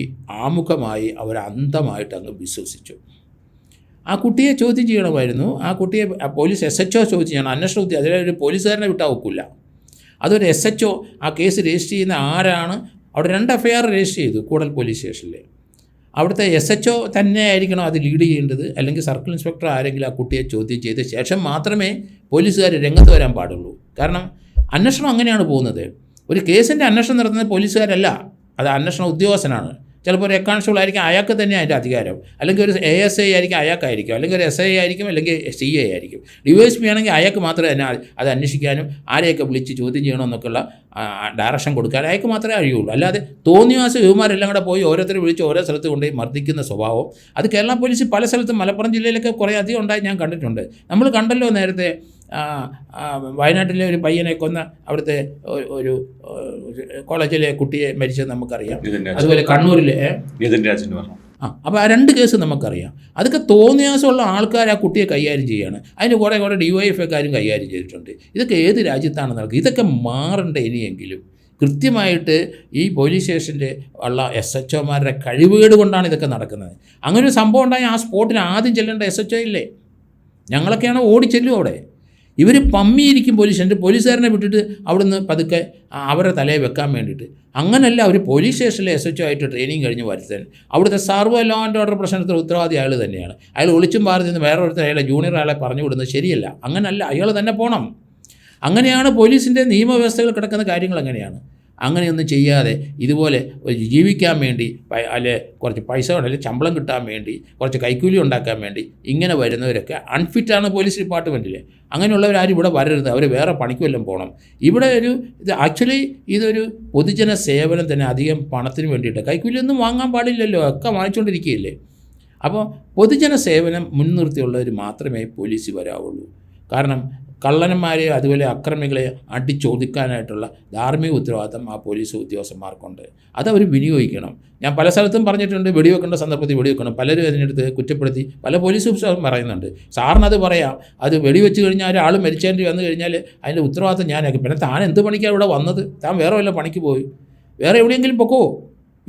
ആമുഖമായി അവർ അന്ധമായിട്ട് അങ്ങ് വിശ്വസിച്ചു. ആ കുട്ടിയെ ചോദ്യം ചെയ്യണമായിരുന്നു. ആ കുട്ടിയെ പോലീസ് SHO ചോദ്യം ചെയ്യണം, അന്വേഷണ ഉദ്യോഗ, അതിലൊരു പോലീസുകാരനെ വിട്ടാൽ ഒക്കില്ല. അതൊരു SHO ആ കേസ് രജിസ്റ്റർ ചെയ്യുന്ന ആരാണ്, അവിടെ 2 FIR രജിസ്റ്റർ ചെയ്തു കൂടൽ പോലീസ് സ്റ്റേഷനിൽ. അവിടുത്തെ SHO തന്നെ ആയിരിക്കണം അത് ലീഡ് ചെയ്യേണ്ടത്, അല്ലെങ്കിൽ സർക്കിൾ ഇൻസ്പെക്ടർ ആരെങ്കിലും ആ കുട്ടിയെ ചോദ്യം ചെയ്ത ശേഷം മാത്രമേ പോലീസുകാർ രംഗത്ത് വരാൻ പാടുള്ളൂ. കാരണം അന്വേഷണം അങ്ങനെയാണ് പോകുന്നത്. ഒരു കേസിൻ്റെ അന്വേഷണം നടത്തുന്നത് പോലീസുകാരല്ല, അത് അന്വേഷണ ഉദ്യോഗസ്ഥനാണ്. ചിലപ്പോൾ ഒരു കോൺസ്റ്റബിൾ ആയിരിക്കും, അയാൾക്ക് തന്നെ അതിൻ്റെ അധികാരം. അല്ലെങ്കിൽ ഒരു ASI ആയിരിക്കും, അയാൾക്കായിരിക്കും. അല്ലെങ്കിൽ ഒരു SI ആയിരിക്കും, അല്ലെങ്കിൽ CI ആയിരിക്കും. DYSP ആണെങ്കിൽ അയാൾക്ക് മാത്രമേ തന്നെ അത് അന്വേഷിക്കാനും ആരെയൊക്കെ വിളിച്ച് ചോദ്യം ചെയ്യണമെന്നൊക്കെയുള്ള ഡയറക്ഷൻ കൊടുക്കാൻ അയാൾക്ക് മാത്രമേ അറിയുള്ളൂ. അല്ലാതെ തോന്നിവാസം ഇവന്മാരെല്ലാം കൂടെ പോയി ഓരോരുത്തരെ വിളിച്ച് ഓരോ സ്ഥലത്ത് കൊണ്ടുപോയി മർദ്ദിക്കുന്ന സ്വഭാവം അത് കേരള പോലീസ് പല സ്ഥലത്തും, മലപ്പുറം ജില്ലയിലൊക്കെ കുറേ അധികം ഉണ്ടായി ഞാൻ കണ്ടിട്ടുണ്ട്. നമ്മൾ കണ്ടല്ലോ നേരത്തെ വയനാട്ടിലെ ഒരു പയ്യനെ കൊന്ന അവിടുത്തെ ഒരു കോളേജിലെ കുട്ടിയെ മരിച്ചത് നമുക്കറിയാം. അതുപോലെ കണ്ണൂരിലെ അപ്പോൾ ആ 2 കേസ് നമുക്കറിയാം. അതൊക്കെ തോന്നിയാസമുള്ള ആൾക്കാർ ആ കുട്ടിയെ കൈകാര്യം ചെയ്യുകയാണ്. അതിന് കുറേ DYFIക്കാരും കൈകാര്യം ചെയ്തിട്ടുണ്ട്. ഇതൊക്കെ ഏത് രാജ്യത്താണ് നടക്കുക? ഇതൊക്കെ മാറണ്ടേ ഇനിയെങ്കിലും. കൃത്യമായിട്ട് ഈ പോലീസ് സ്റ്റേഷൻ്റെ ഉള്ള SHOമാരുടെ കഴിവുകേട് കൊണ്ടാണ് ഇതൊക്കെ നടക്കുന്നത്. അങ്ങനെ ഒരു സംഭവം ഉണ്ടായി ആ സ്പോട്ടിന് ആദ്യം ചെല്ലേണ്ട SHO ഇല്ലേ? ഞങ്ങളൊക്കെയാണ് ഓടിച്ചെല്ലും അവിടെ. ഇവർ പമ്മിയിരിക്കും പോലീസുകാരനെ വിട്ടിട്ട് അവിടുന്ന് പതുക്കെ അവരുടെ തലയെ വെക്കാൻ വേണ്ടിയിട്ട്. അങ്ങനല്ല, ഒരു പോലീസ് സ്റ്റേഷനിലെ SHO ആയിട്ട് ട്രെയിനിങ് കഴിഞ്ഞ് വരുത്താൻ അവിടുത്തെ സർവ്വ ലോ ആൻഡ് ഓർഡർ പ്രശ്നത്തിന് ഉത്തരവാദി അയാൾ തന്നെയാണ്. അയാൾ ഒളിച്ചും പാറി നിന്ന് വേറൊരുത്തർ അയാളെ ജൂനിയർ ആളെ പറഞ്ഞു വിടുന്നത് ശരിയല്ല. അങ്ങനല്ല, അയാൾ തന്നെ പോകണം. അങ്ങനെയാണ് പോലീസിൻ്റെ നിയമവ്യവസ്ഥകൾ കിടക്കുന്ന കാര്യങ്ങൾ അങ്ങനെയാണ്. അങ്ങനെയൊന്നും ചെയ്യാതെ ഇതുപോലെ ജീവിക്കാൻ വേണ്ടി അല്ലെ കുറച്ച് പൈസ അല്ലെങ്കിൽ ശമ്പളം കിട്ടാൻ വേണ്ടി കുറച്ച് കൈക്കൂലി ഉണ്ടാക്കാൻ വേണ്ടി ഇങ്ങനെ വരുന്നവരൊക്കെ അൺഫിറ്റാണ് പോലീസ് ഡിപ്പാർട്ട്മെൻറ്റിൽ. അങ്ങനെയുള്ളവരാരും ഇവിടെ വരരുത്, അവർ വേറെ പണിക്ക് വല്ലതും പോകണം. ഇവിടെ ആക്ച്വലി ഇതൊരു പൊതുജന സേവനം തന്നെ, അധികം പണത്തിന് വേണ്ടിയിട്ട് കൈക്കൂലിയൊന്നും വാങ്ങാൻ പാടില്ലല്ലോ, ഒക്കെ വാങ്ങിച്ചുകൊണ്ടിരിക്കുകയില്ലേ. അപ്പോൾ പൊതുജന സേവനം മുൻനിർത്തിയുള്ളവർ മാത്രമേ പോലീസിൽ വരാവുള്ളൂ. കാരണം കള്ളന്മാരെ അതുപോലെ അക്രമികളെ അടിച്ചൊതുക്കാനായിട്ടുള്ള ധാർമ്മിക ഉത്തരവാദിത്തം ആ പോലീസ് ഉദ്യോഗസ്ഥന്മാർക്കുണ്ട്. അതവർ വിനിയോഗിക്കണം. ഞാൻ പല സ്ഥലത്തും പറഞ്ഞിട്ടുണ്ട്, വെടിവെക്കേണ്ട സന്ദർഭത്തിൽ വെടിവെക്കണം. പലരും അതിനടുത്ത് കുറ്റപ്പെടുത്തി പല പോലീസ് ഉദ്യോഗസ്ഥരും പറയുന്നുണ്ട്. സാറിനത് പറയാം, അത് വെടിവെച്ച് കഴിഞ്ഞാൽ ഒരാൾ മരിച്ചേണ്ടി വന്നു കഴിഞ്ഞാൽ അതിൻ്റെ ഉത്തരവാദിത്തം ഞാനാക്കി. പിന്നെ താൻ എന്ത് പണിക്കാണ് ഇവിടെ വന്നത്? താൻ വേറെ വല്ല പണിക്ക് പോയി വേറെ എവിടെയെങ്കിലും പൊക്കോ.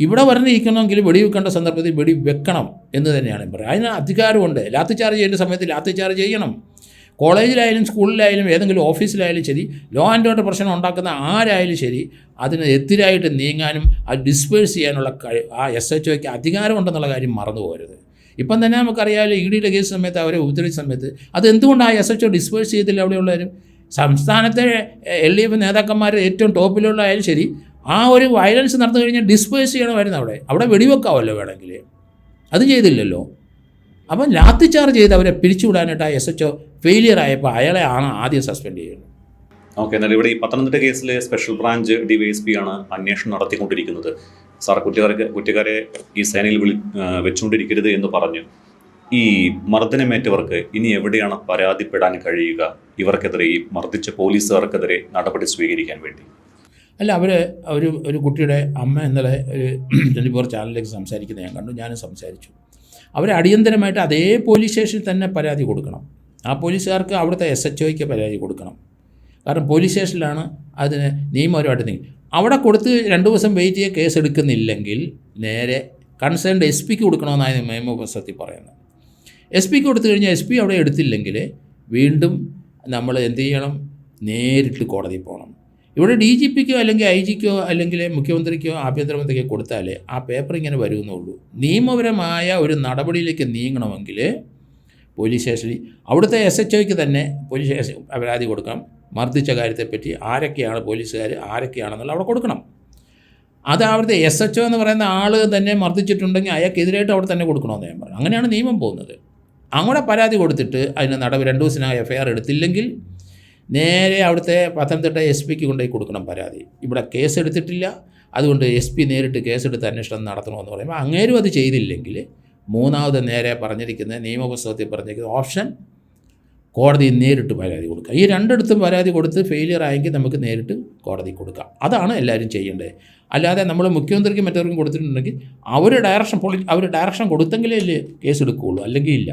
ഇവിടെ പറഞ്ഞിരിക്കണമെങ്കിൽ വെടിവെക്കേണ്ട സന്ദർഭത്തിൽ വെടിവെക്കണം എന്ന് തന്നെയാണ് പറയുക. അതിന് അധികാരമുണ്ട്. ലാത്തി ചാർജ് ചെയ്യേണ്ട സമയത്ത് ലാത്തി ചാർജ് ചെയ്യണം. കോളേജിലായാലും സ്കൂളിലായാലും ഏതെങ്കിലും ഓഫീസിലായാലും ശരി, ലോ ആൻഡ് ഓർഡർ പ്രശ്നം ഉണ്ടാക്കുന്ന ആരായാലും ശരി, അതിന് എതിരായിട്ട് നീങ്ങാനും അത് ഡിസ്പേഴ്സ് ചെയ്യാനുള്ള ആ SHOയ്ക്ക് അധികാരമുണ്ടെന്നുള്ള കാര്യം മറന്നു പോകരുത്. ഇപ്പം തന്നെ നമുക്കറിയാമല്ലോ, EDയുടെ കേസ് സമയത്ത് അവരെ ഉപദ്രവിച്ച സമയത്ത് അതെന്തുകൊണ്ട് ആ SHO ഡിസ്പേഴ്സ് ചെയ്തില്ല? അവിടെയുള്ളവരും സംസ്ഥാനത്തെ LDF നേതാക്കന്മാർ ഏറ്റവും ടോപ്പിലുള്ള ആയാലും ശരി, ആ ഒരു വയലൻസ് നടന്നു കഴിഞ്ഞാൽ ഡിസ്പേഴ്സ് ചെയ്യണമായിരുന്നു. അവിടെ വെടിവെക്കാമല്ലോ വേണമെങ്കിൽ, അത് ചെയ്തില്ലല്ലോ. അപ്പം ലാത്തി ചാർജ് ചെയ്ത് അവരെ പിരിച്ചുവിടാനായിട്ട് ആ SHO ഫെയിലിയർ ആയപ്പോൾ അയാളെ ആണ് ആദ്യം സസ്പെൻഡ് ചെയ്യുന്നത്. ഓക്കെ, എന്നാൽ ഇവിടെ ഈ പത്തനംതിട്ട കേസിലെ സ്പെഷ്യൽ ബ്രാഞ്ച് DYSP ആണ് അന്വേഷണം നടത്തിക്കൊണ്ടിരിക്കുന്നത്. സാർ, കുറ്റക്കാരെ ഈ സേനയിൽ വെച്ചുകൊണ്ടിരിക്കരുത് എന്ന് പറഞ്ഞു. ഈ മർദ്ദനമേറ്റവർക്ക് ഇനി എവിടെയാണ് പരാതിപ്പെടാൻ കഴിയുക? ഇവർക്കെതിരെ, ഈ മർദ്ദിച്ച പോലീസുകാർക്കെതിരെ നടപടി സ്വീകരിക്കാൻ വേണ്ടി? അല്ല, ഒരു കുട്ടിയുടെ അമ്മ ഇന്നലെ ഒരു 24 ചാനലിലേക്ക് സംസാരിക്കുന്നത് ഞാൻ കണ്ടു. ഞാനും സംസാരിച്ചു. അവർ അടിയന്തരമായിട്ട് അതേ പോലീസ് സ്റ്റേഷനിൽ തന്നെ പരാതി കൊടുക്കണം. ആ പോലീസുകാർക്ക് അവിടുത്തെ SHOയ്ക്ക് പരാതി കൊടുക്കണം. കാരണം പോലീസ് സ്റ്റേഷനിലാണ് അതിന് നിയമപരമായിട്ട് നീങ്ങി. അവിടെ കൊടുത്ത് 2 ദിവസം വെയിറ്റ് ചെയ്യുക, കേസ് എടുക്കുന്നില്ലെങ്കിൽ നേരെ കൺസേൺഡ് SP-ക്ക് കൊടുക്കണമെന്നാണ് നിയമപുസ്തകത്തിൽ പറയുന്നത്. SP-ക്ക് കൊടുത്തു കഴിഞ്ഞാൽ SP അവിടെ എടുത്തില്ലെങ്കിൽ വീണ്ടും നമ്മൾ എന്ത് ചെയ്യണം? നേരിട്ട് കോടതിയിൽ പോകണം. ഇവിടെ DGP-ക്കോ അല്ലെങ്കിൽ IG-ക്കോ അല്ലെങ്കിൽ മുഖ്യമന്ത്രിക്കോ ആഭ്യന്തരമന്ത്രിക്കോ കൊടുത്താൽ ആ പേപ്പർ ഇങ്ങനെ വരുമെന്നുള്ളൂ. നിയമപരമായ ഒരു നടപടിയിലേക്ക് നീങ്ങണമെങ്കിൽ പോലീസ് സ്റ്റേഷനിൽ അവിടുത്തെ SHOയ്ക്ക് തന്നെ പോലീസ് സ്റ്റേഷൻ പരാതി കൊടുക്കണം. മർദ്ദിച്ച കാര്യത്തെപ്പറ്റി ആരൊക്കെയാണ് പോലീസുകാർ, ആരൊക്കെയാണെന്നുള്ള അവിടെ കൊടുക്കണം. അത് അവിടുത്തെ SHO എന്ന് പറയുന്ന ആൾ തന്നെ മർദ്ദിച്ചിട്ടുണ്ടെങ്കിൽ അയാൾക്കെതിരായിട്ട് അവിടെ തന്നെ കൊടുക്കണമെന്ന് ഞാൻ പറഞ്ഞു. അങ്ങനെയാണ് നിയമം പോകുന്നത്. അങ്ങനെ പരാതി കൊടുത്തിട്ട് അതിന് 2 ദിവസത്തിനകം FIR എടുത്തില്ലെങ്കിൽ നേരെ അവിടുത്തെ പത്തനംതിട്ട SP-ക്ക് കൊണ്ടുപോയി കൊടുക്കണം പരാതി. ഇവിടെ കേസ് എടുത്തിട്ടില്ല, അതുകൊണ്ട് SP നേരിട്ട് കേസെടുത്ത് അന്വേഷണം നടത്തണമെന്ന് പറയുമ്പോൾ അങ്ങേരും അത് ചെയ്തില്ലെങ്കിൽ മൂന്നാമത് നേരെ പറഞ്ഞിരിക്കുന്ന നിയമപുസ്തകത്തിൽ പറഞ്ഞിരിക്കുന്ന ഓപ്ഷൻ കോടതിയിൽ നേരിട്ട് പരാതി കൊടുക്കുക. ഈ രണ്ടിടത്തും പരാതി കൊടുത്ത് ഫെയിലിയർ ആയെങ്കിൽ നമുക്ക് നേരിട്ട് കോടതി കൊടുക്കാം. അതാണ് എല്ലാവരും ചെയ്യേണ്ടത്. അല്ലാതെ നമ്മൾ മുഖ്യമന്ത്രിക്കും മറ്റവർക്കും കൊടുത്തിട്ടുണ്ടെങ്കിൽ അവർ ഡയറക്ഷൻ കൊടുത്തെങ്കിലേ കേസ് എടുക്കുകയുള്ളൂ, അല്ലെങ്കിൽ ഇല്ല.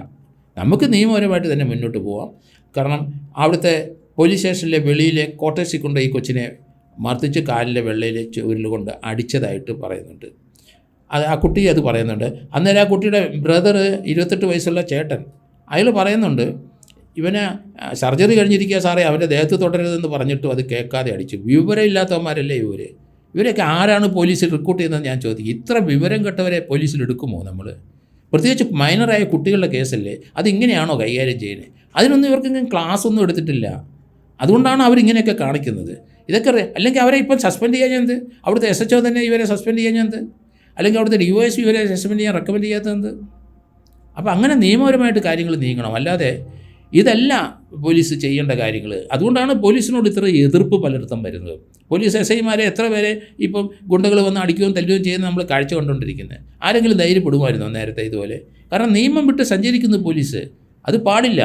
നമുക്ക് നിയമപരമായിട്ട് തന്നെ മുന്നോട്ട് പോകാം. കാരണം അവിടുത്തെ പോലീസ് സ്റ്റേഷനിലെ വെളിയിലെ ക്വാർട്ടേഴ്സിൽ കൊണ്ട് ഈ കൊച്ചിനെ മർദ്ദിച്ച് കാലിലെ വെള്ളയിലെ ചുവരിൽ കൊണ്ട് അടിച്ചതായിട്ട് പറയുന്നുണ്ട്. ആ കുട്ടി അത് പറയുന്നുണ്ട്. അന്നേരം ആ കുട്ടിയുടെ ബ്രദർ 28 വയസ്സുള്ള ചേട്ടൻ അയാൾ പറയുന്നുണ്ട്, ഇവന് സർജറി കഴിഞ്ഞിരിക്കുക സാറേ, അവൻ്റെ ദേഹത്ത് തുടരരുതെന്ന് പറഞ്ഞിട്ടും അത് കേൾക്കാതെ അടിച്ചു. വിവരമില്ലാത്തവന്മാരല്ലേ ഇവരൊക്കെ ആരാണ് പോലീസിൽ റിക്രൂട്ട് ചെയ്യുന്നത് ഞാൻ ചോദിക്കും. ഇത്ര വിവരം കെട്ടവരെ പോലീസിൽ എടുക്കുമോ നമ്മൾ? പ്രത്യേകിച്ച് മൈനറായ കുട്ടികളുടെ കേസല്ലേ, അതിങ്ങനെയാണോ കൈകാര്യം ചെയ്യുന്നത്? അതിനൊന്നും ഇവർക്കെങ്കിലും ക്ലാസ് ഒന്നും എടുത്തിട്ടില്ല. അതുകൊണ്ടാണ് അവരിങ്ങനെയൊക്കെ കാണിക്കുന്നത്. ഇതൊക്കെ അല്ലെങ്കിൽ അവരെ ഇപ്പം സസ്പെൻഡ് ചെയ്യാൻ എന്ത്? അവിടുത്തെ SHO തന്നെ ഇവരെ സസ്പെൻഡ് ചെയ്യാൻ എന്ത്? അല്ലെങ്കിൽ അവിടുത്തെ DYSP ഇവരെ സസ്പെൻഡ് ചെയ്യാൻ റെക്കമെൻഡ് ചെയ്യാത്തത്? അപ്പോൾ അങ്ങനെ നിയമപരമായിട്ട് കാര്യങ്ങൾ നീങ്ങണം. അല്ലാതെ ഇതല്ല പോലീസ് ചെയ്യേണ്ട കാര്യങ്ങൾ. അതുകൊണ്ടാണ് പോലീസിനോട് ഇത്ര എതിർപ്പ് പലയിടത്തും വരുന്നത്. പോലീസ് SIമാരെ എത്ര പേരെ ഇപ്പം ഗുണ്ടകൾ വന്ന് അടിക്കുകയും തല്ലുകയും ചെയ്യുന്നത് നമ്മൾ കാഴ്ച കണ്ടുകൊണ്ടിരിക്കുന്നത്. ആരെങ്കിലും ധൈര്യപ്പെടുമായിരുന്നോ നേരത്തെ ഇതുപോലെ? കാരണം നിയമം വിട്ട് സഞ്ചരിക്കുന്ന പോലീസ്, അത് പാടില്ല.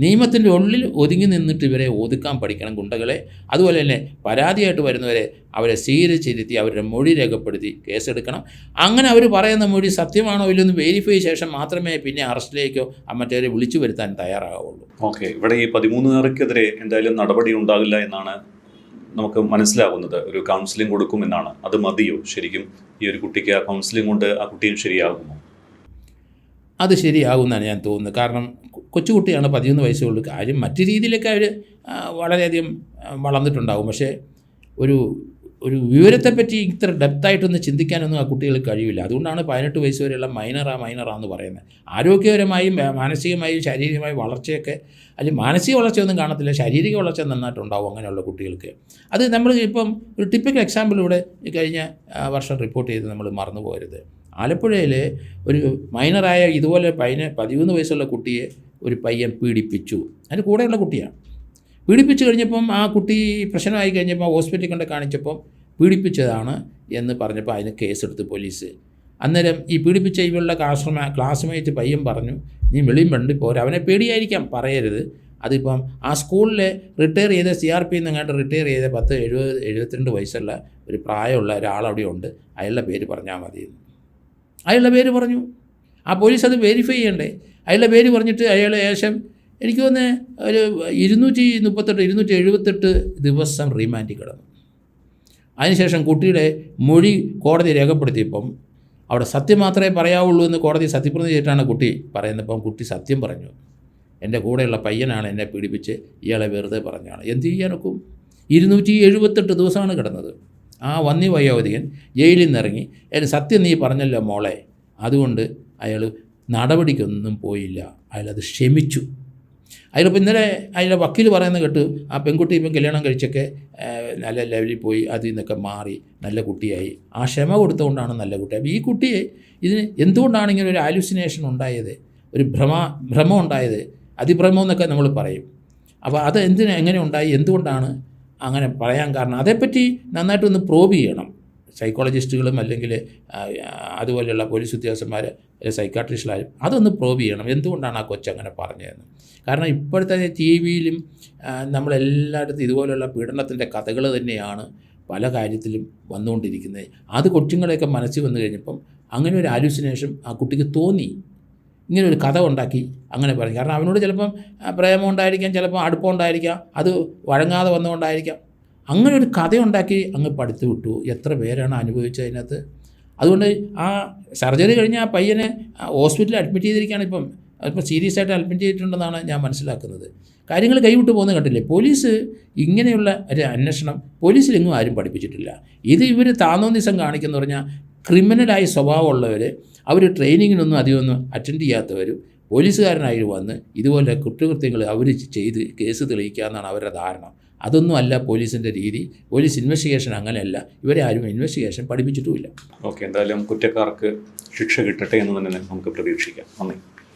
നിയമത്തിൻ്റെ ഉള്ളിൽ ഒതുങ്ങി നിന്നിട്ട് ഇവരെ ഒതുക്കാൻ പഠിക്കണം ഗുണ്ടകളെ. അതുപോലെ തന്നെ പരാതിയായിട്ട് വരുന്നവരെ അവരെ സ്വീകരിച്ചിരുത്തി അവരുടെ മൊഴി രേഖപ്പെടുത്തി കേസെടുക്കണം. അങ്ങനെ അവർ പറയുന്ന മൊഴി സത്യമാണോ ഇല്ലെന്ന് വെരിഫൈ ശേഷം മാത്രമേ പിന്നെ അറസ്റ്റിലേക്കോ മറ്റവരെ വിളിച്ചു വരുത്താൻ തയ്യാറാവുള്ളൂ. ഓക്കെ, ഇവിടെ ഈ 13 എന്തായാലും നടപടി ഉണ്ടാകില്ല എന്നാണ് നമുക്ക് മനസ്സിലാകുന്നത്. ഒരു കൗൺസിലിംഗ് കൊടുക്കുമെന്നാണ്. അത് മതിയോ ശരിക്കും? ഈ ഒരു കുട്ടിക്ക് ആ കൗൺസിലിംഗ് കൊണ്ട് ആ കുട്ടിയും ശരിയാകുമോ? അത് ശരിയാകുമെന്നാണ് ഞാൻ തോന്നുന്നത്. കാരണം കൊച്ചുകുട്ടിയാണ്, 13 വയസ്സുള്ള കാര്യം. മറ്റു രീതിയിലൊക്കെ അവർ വളരെയധികം വളർന്നിട്ടുണ്ടാകും. പക്ഷേ ഒരു വിവരത്തെപ്പറ്റി ഇത്ര ഡെപ്തായിട്ടൊന്ന് ചിന്തിക്കാനൊന്നും ആ കുട്ടികൾക്ക് കഴിയില്ല. അതുകൊണ്ടാണ് 18 വയസ്സ് വരെയുള്ള മൈനറാന്ന് പറയുന്നത്. ആരോഗ്യപരമായും മാനസികമായും ശാരീരികമായും വളർച്ചയൊക്കെ, അല്ലെങ്കിൽ മാനസിക വളർച്ചയൊന്നും കാണത്തില്ല, ശാരീരിക വളർച്ച നന്നായിട്ടുണ്ടാവും അങ്ങനെയുള്ള കുട്ടികൾക്ക്. അത് നമ്മൾ ഇപ്പം ഒരു ടിപ്പിക്കൽ എക്സാമ്പിൾ ഇവിടെ കഴിഞ്ഞ വർഷം റിപ്പോർട്ട് ചെയ്ത് നമ്മൾ മറന്നു പോകരുത്. ആലപ്പുഴയിൽ ഒരു മൈനറായ ഇതുപോലെ 13 വയസ്സുള്ള കുട്ടിയെ ഒരു പയ്യൻ പീഡിപ്പിച്ചു. അതിന് കൂടെയുള്ള കുട്ടിയാണ്. പീഡിപ്പിച്ചു കഴിഞ്ഞപ്പം ആ കുട്ടി പ്രശ്നമായി കഴിഞ്ഞപ്പോൾ ഹോസ്പിറ്റലിൽ കൊണ്ട് കാണിച്ചപ്പം പീഡിപ്പിച്ചതാണ് എന്ന് പറഞ്ഞപ്പോൾ അതിന് കേസെടുത്ത് പോലീസ്. അന്നേരം ഈ പീഡിപ്പിച്ച ഇവളുടെ ക്ലാസ്മേറ്റ് പയ്യൻ പറഞ്ഞു, നീ വെളിയും വേണ്ടി പോരാ, അവനെ പേടിയായിരിക്കാം പറയരുത്, അതിപ്പം ആ സ്കൂളിലെ റിട്ടയർ ചെയ്ത CRP എന്നെങ്ങാണ്ട് റിട്ടയർ ചെയ്ത 72 വയസ്സുള്ള ഒരു പ്രായമുള്ള ഒരാളവിടെ ഉണ്ട്, അയാളുടെ പേര് പറഞ്ഞാൽ മതിയെന്ന്. അയാളുടെ പേര് പറഞ്ഞു. ആ പോലീസ് അത് വെരിഫൈ ചെയ്യണ്ടേ? അയാളുടെ പേര് പറഞ്ഞിട്ട് അയാൾ ഏകദേശം എനിക്ക് തോന്നുന്നത് ഒരു 278 ദിവസം റിമാൻഡിൽ കിടന്നു. അതിനുശേഷം കുട്ടിയുടെ മൊഴി കോടതി രേഖപ്പെടുത്തിയപ്പം അവിടെ സത്യം മാത്രമേ പറയാവുള്ളൂ എന്ന് കോടതി സത്യപ്രതിജ്ഞ ചെയ്തിട്ടാണ് കുട്ടി പറയുന്നപ്പം കുട്ടി സത്യം പറഞ്ഞു. എൻ്റെ കൂടെയുള്ള പയ്യനാണ് എന്നെ പീഡിപ്പിച്ച് ഇയാളെ വെറുതെ പറഞ്ഞാണ്. എന്ത് ചെയ്യാനൊക്കും? 278 ദിവസമാണ് കിടന്നത്. ആ വന്യവയോധികൻ ജയിലിൽ നിന്നിറങ്ങി, സത്യം നീ പറഞ്ഞല്ലോ മോളെ, അതുകൊണ്ട് അയാൾ നടപടിക്കൊന്നും പോയില്ല, അയാളത് ക്ഷമിച്ചു. അതിലിപ്പോൾ ഇന്നലെ അതിലെ വക്കീൽ പറയുന്നത് കേട്ടു, ആ പെൺകുട്ടി ഇപ്പം കല്യാണം കഴിച്ചൊക്കെ നല്ല ലെവലിൽ പോയി, അതിൽ നിന്നൊക്കെ മാറി നല്ല കുട്ടിയായി. ആ ക്ഷമ കൊടുത്തുകൊണ്ടാണ് നല്ല കുട്ടിയായി. അപ്പോൾ ഈ കുട്ടിയെ ഇതിന് എന്തുകൊണ്ടാണ് ഇങ്ങനെ ഒരു ഹാലുസിനേഷൻ ഉണ്ടായത്, ഒരു ഭ്രമം ഉണ്ടായത്, അതിഭ്രമം എന്നൊക്കെ നമ്മൾ പറയും. അപ്പോൾ അത് എങ്ങനെ ഉണ്ടായി, എന്തുകൊണ്ടാണ് അങ്ങനെ പറയാൻ കാരണം, അതേപ്പറ്റി നന്നായിട്ടൊന്ന് പ്രോബ് ചെയ്യണം സൈക്കോളജിസ്റ്റുകളും അല്ലെങ്കിൽ അതുപോലെയുള്ള പോലീസ് ഉദ്യോഗസ്ഥന്മാർ അല്ലെങ്കിൽ സൈക്കാട്രിസ്റ്റുകാരും. അതൊന്ന് പ്രോബ് ചെയ്യണം, എന്തുകൊണ്ടാണ് ആ കൊച്ചങ്ങനെ പറഞ്ഞതെന്ന്. കാരണം ഇപ്പോഴത്തെ TV-യിലും നമ്മളെല്ലായിടത്തും ഇതുപോലെയുള്ള പീഡനത്തിൻ്റെ കഥകൾ തന്നെയാണ് പല കാര്യത്തിലും വന്നുകൊണ്ടിരിക്കുന്നത്. അത് കൊച്ചുങ്ങളെയൊക്കെ മനസ്സിൽ വന്നു കഴിഞ്ഞപ്പം അങ്ങനെ ഒരു ഹാലുസിനേഷൻ ആ കുട്ടിക്ക് തോന്നി, ഇങ്ങനെ ഒരു കഥ ഉണ്ടാക്കി അങ്ങനെ പറയും. കാരണം അവനോട് ചിലപ്പം പ്രേമം ഉണ്ടായിരിക്കാം, ചിലപ്പോൾ അടുപ്പം ഉണ്ടായിരിക്കാം, അത് വഴങ്ങാതെ വന്നുകൊണ്ടായിരിക്കാം. അങ്ങനെ ഒരു കഥയുണ്ടാക്കി അങ്ങ് പഠിത്തു വിട്ടു. എത്ര പേരാണ് അനുഭവിച്ചതിനകത്ത്. അതുകൊണ്ട് ആ സർജറി കഴിഞ്ഞ് ആ പയ്യനെ ഹോസ്പിറ്റലിൽ അഡ്മിറ്റ് ചെയ്തിരിക്കുകയാണ്. ഇപ്പം സീരിയസ് ആയിട്ട് അഡ്മിറ്റ് ചെയ്തിട്ടുണ്ടെന്നാണ് ഞാൻ മനസ്സിലാക്കുന്നത്. കാര്യങ്ങൾ കൈവിട്ട് പോകുന്നത് കണ്ടില്ലേ. പോലീസ് ഇങ്ങനെയുള്ള ഒരു അന്വേഷണം പോലീസിലെങ്ങും ആരും പഠിപ്പിച്ചിട്ടില്ല. ഇത് ഇവർ താന്നോന്നിസം കാണിക്കുന്ന പറഞ്ഞാൽ ക്രിമിനലായ സ്വഭാവമുള്ളവർ, അവർ ട്രെയിനിങ്ങിനൊന്നും അധികമൊന്നും അറ്റൻഡ് ചെയ്യാത്തവരും പോലീസുകാരനായി വന്ന് ഇതുപോലെ കുറ്റകൃത്യങ്ങൾ അവർ ചെയ്ത് കേസ് തെളിയിക്കുക എന്നാണ് അവരുടെ ധാരണ. അതൊന്നും അല്ല പോലീസിൻ്റെ രീതി. പോലീസ് ഇൻവെസ്റ്റിഗേഷൻ അങ്ങനെയല്ല. ഇവരെ ആരും ഇൻവെസ്റ്റിഗേഷൻ പഠിപ്പിച്ചിട്ടുമില്ല. ഓക്കെ, എന്തായാലും കുറ്റക്കാർക്ക് ശിക്ഷ കിട്ടട്ടെ എന്ന് തന്നെ നമുക്ക് പ്രതീക്ഷിക്കാം. നന്ദി.